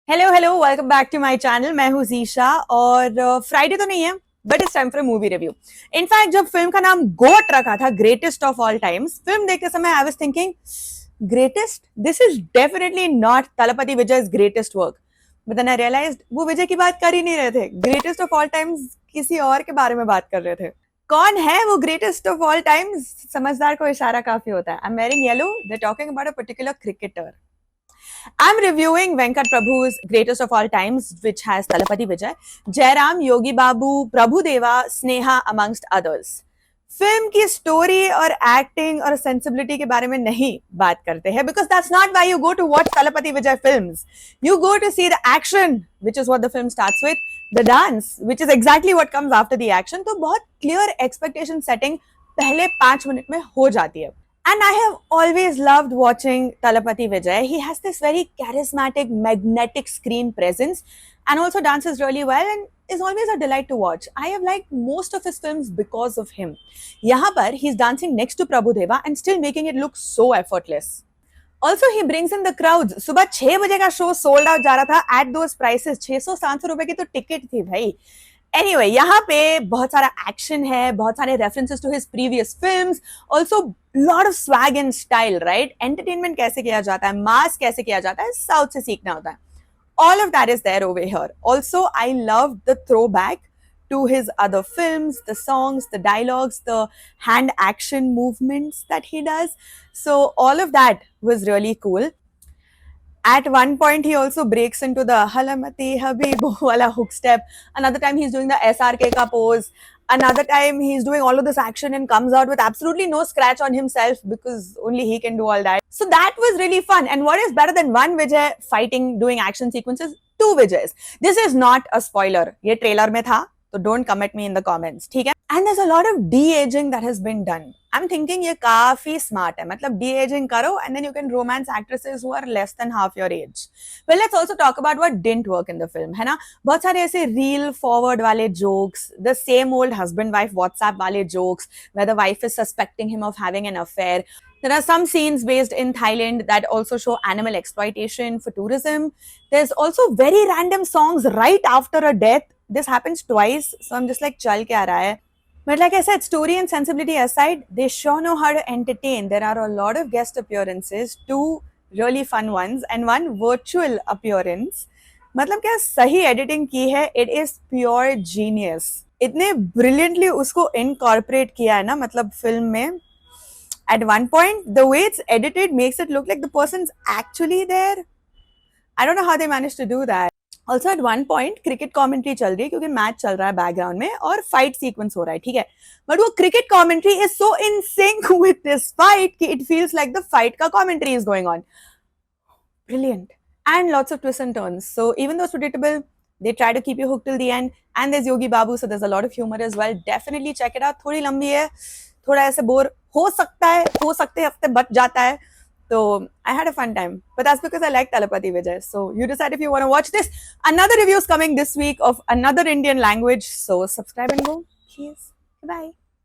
Hello hello, welcome back to my channel. मैं हूँ जीशा और फ्राइडे तो नहीं है but it's time for movie review. In fact जब फिल्म का नाम गोट रखा था, greatest of all times, film देखते समय I was thinking greatest, this is definitely not Thalapathy Vijay's greatest work. But then I realized वो विजय की बात कर ही नहीं रहे थे, ग्रेटेस्ट ऑफ ऑल टाइम्स किसी और के बारे में बात कर रहे थे। कौन है वो ग्रेटेस्ट ऑफ ऑल टाइम्स? समझदार को इशारा काफी होता है। I am wearing yellow, they talking about a particular cricketer. I'm reviewing Venkat Prabhu's greatest of all times, which has Talapati Vijay, Jairam, Yogi Babu, Prabhu Deva, Sneha, amongst others. Film की story और acting और sensibility के बारे में नहीं बात करते हैं because that's not why you go to watch Thalapathy Vijay films. You go to see the action which is what the film starts with, the dance which is exactly what comes after the action. तो बहुत clear expectation setting पहले 5 minute में हो जाती है. And I have always loved watching Talapati Vijay. He has this very charismatic, magnetic screen presence and also dances really well and is always a delight to watch. I have liked most of his films because of him. Yahan par he's dancing next to Prabhu Deva and still making it look so effortless. Also, he brings in the crowds. सुबह 6 बजे का show sold out जा रहा था at those prices. 600-700 रुपए की तो ticket थी भाई. एनीवे यहाँ पे बहुत सारा एक्शन है, बहुत सारे references to his previous films, also lot of swag and style, right? Entertainment कैसे किया जाता है, मास कैसे किया जाता है, साउथ से सीखना होता है. All of that is there over here. Also, I love the throwback to his other films, the songs, the dialogues, the hand action movements that he does. So all of that was really cool. At one point, he also breaks into the Halamati Habibo wala hook step. Another time, he's doing the SRK ka pose. Another time, he's doing all of this action and comes out with absolutely no scratch on himself because only he can do all that. So that was really fun. And what is better than one Vijay fighting, doing action sequences? Two Vijays. This is not a spoiler. ये trailer में था, so don't come at me in the comments, ठीक है? And there's a lot of de-aging that has been done. I'm thinking ये काफी smart है. मतलब de-aging करो and then you can romance actresses who are less than half your age. Well, let's also talk about what didn't work in the film, है ना? बहुत सारे ऐसे reel forward वाले jokes, the same old husband-wife WhatsApp वाले jokes, where the wife is suspecting him of having an affair. There are some scenes based in Thailand that also show animal exploitation for tourism. There's also very random songs right after a death. This happens twice, so I'm just like, चल क्या रहा है? But like I said, story and sensibility aside, they sure know how to entertain. There are a lot of guest appearances, 2 really fun ones and 1 virtual appearance. मतलब क्या सही editing की है, it is pure genius. इतने brilliantly उसको incorporate किया है ना, मतलब film में. At one point, the way it's edited makes it look like the person's actually there. I don't know how they managed to do that. Also eight one point cricket commentary चल रही है क्योंकि match चल रहा है background में और fight sequence हो रहा है, ठीक है? बट वो cricket commentary is so in sync with this fight कि it feels like the fight का commentary is going on. Brilliant. And lots of twists and turns. So even though it's predictable, they try to keep you hooked till the end. And there's Yogi Babu, so there's a lot of humor as well. Definitely check it out. थोड़ी लंबी है, थोड़ा ऐसे bore हो सकता है, हो सकते हफ्ते बच जाता है. So I had a fun time, but that's because I like Talapati Vijay. So you decide if you want to watch this. Another review is coming this week of another Indian language. So subscribe and go, please. Bye.